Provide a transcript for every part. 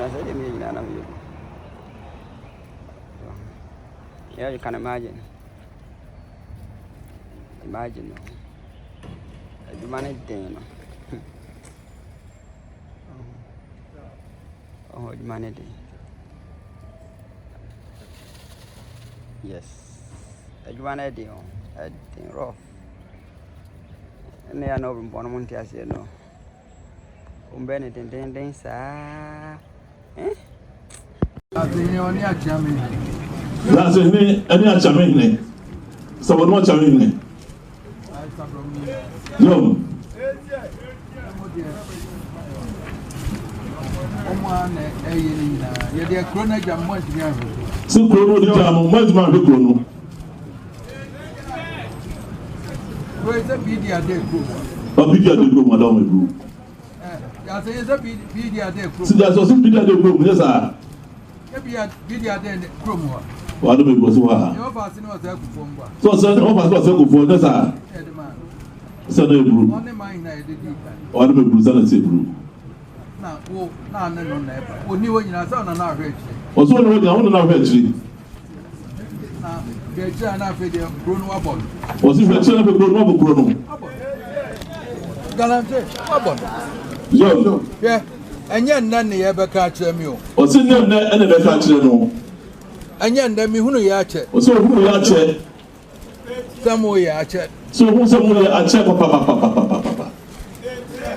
I said, yeah, you can imagine. Imagine. You manage them. Oh, you manage. Yes. You manage them. I think rough. And they are no one to say no. Benedict, sir. Eh? That's any Asanteman. Someone watch Asanteman. No. So, Chrono, the jam, where's my Chrono? Where's the media day? A media day, Madame. I say, it's a media day. So, there's also media day, yes, sir. Media day, Chrome. What do we go to? Your person was there for so, sir, all of us was for this, sir. So, they grew. Only mine, I did. What do we present a group? Now, no, never. Only when you are on an average. Also, I want to actually. Now, get you enough video grown up. Was it a channel of grown up? Galante, yeah, and yet none ever catch them. Or send them there and never catch them. And yet, them who yache. Or so who yache. Some way yache. So who's someone I check papa.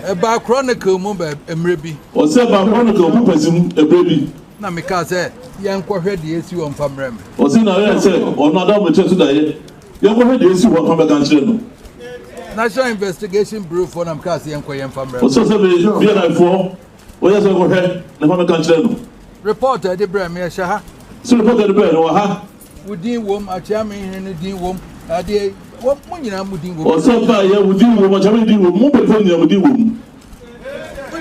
About chronicle mumble and maybe. Or say about chronicle who presume a baby. Now, because young quarter years you on Pamrem. Or say, I say, or not down with you today. You ever heard this? You want to come back. National Investigation Bureau for them cast young Koyan Pamrem. Or so be like for. Or yes, I go ahead. The Mama Country. Reporter, the Bramir Shaha. So report the bread or ha. Would dean womb, a charming and a dean womb, a day. What money I'm with you? Or so far, you would do what I do, more than you would do. When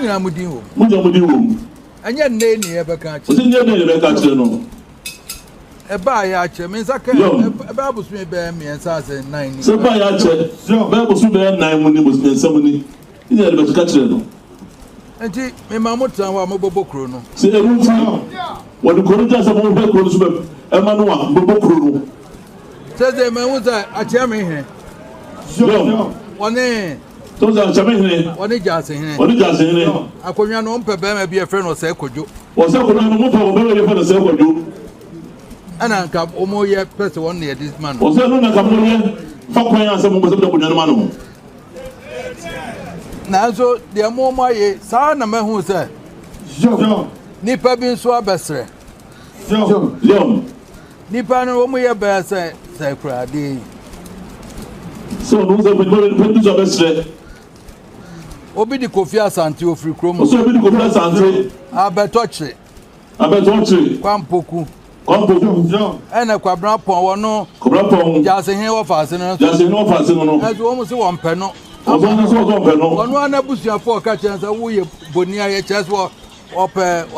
I'm with you. When you would do. And yet, nay, ever catch. What's in your name? Country. A buy archer means I can. A Bible may bear me and says 9. So buy archer. Bible should bear 9 when it was being somebody. You had to catch it. And see, my mamma, mobile chrono. See, every time. What the corridors of all her clothes, Emmanuel, Bobo Kruno. Says the man was a chairman here. One name. Those are Jamaican. What did you say? What did you say? I could not know Pebble be a friend or say, could you? Was that one of the same for you? And I come almost yet, person one near this man. Was that not a couple of fuck some of the man? Now, so there are more my son, a man who said, Nipper being so best. Nipper no more best, say, Crady. So, who's a good job best? Obi the coffee Asante free chrome. So, we go to Santehene. I bet touch it. I bet touch it. Quampoku. And a quadrant pon no. Just in here of us, just in off us. As almost one penno. One abusia for catchers a wee bonia chess war or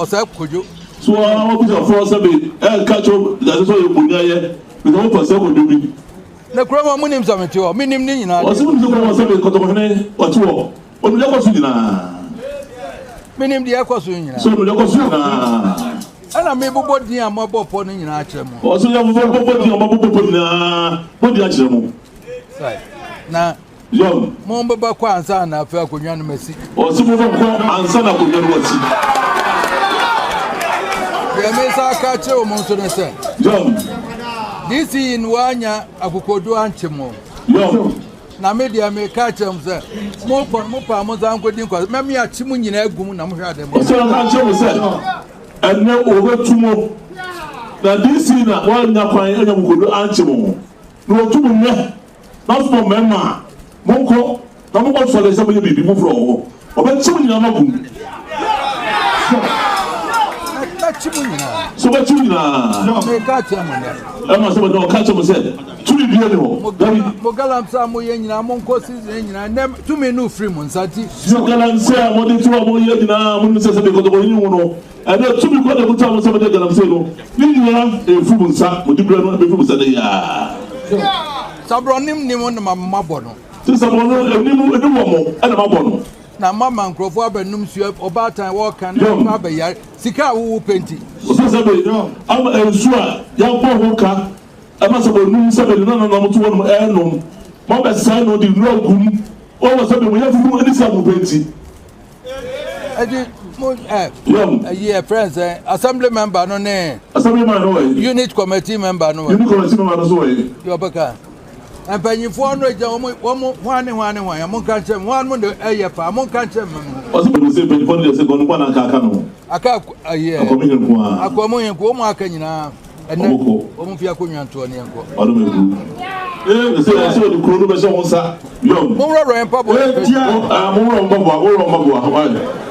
self could you? So, I was a force of it. Catch up, that's what you put there. We don't for several doing. The crumb of Munim Summit, meaning Nina. Or some people was a bit or two. Or the Aquasuna. Meaning the Aquasuna. So, the Aquasuna. And I may be body and mobile pony in Archemo. Also, you have a body on my body Archemo. Now, young Momba Bakwanza and I felt with young Messi. Or some of them and son of the There may catch you, Monson said. Young. This in Wanya, Abukodo Anchemo. Young. Now, maybe I may catch him, sir. More for Mopa Mozamco Dinko. Maybe a Chimun in Egum, I'm sure them. So I can't say. And now over 2 more. Now, this is not one that I am going to Anchemo. No, 2 more. Not for Mema. Monko, number 1 for the somebody be people from. About 2 million. So what you know? Catch him. I must have catch him said. 2 million. Mogalam Samoyan, Monko season, and them 2 men free Monsati. So Galan say I want to 2 more years now. When says because of you know. And then 2 people that tell somebody that I'm saying, you have a full sack with the brand before Saturday. Sabronim Nimon Mabono. Since I'm one and I'm a bono. na mama nkrofo abanum su obatan wo kan na abayar sika wo penti so sabe am ensu a ya bo ho ka ama so bonum sabe no mo to won enum mo be sai no di no gum o wo sabe mo ya fufu ani sa mo penti edi mo yeah friends assembly member no ne assembly member no unit committee member no unit committee member no so we yo baka empanyifo no eja wo hwane mo kan chem wan mo de eyepa mo kan chem o so be say be for the second one aka no aka yeah akomo ko akomo yen ko mo aka nyina ene o mo fi akonwa nto ne enko o do me say the crew no be so won sa yo mo ro ro en pabo mo ro mbabo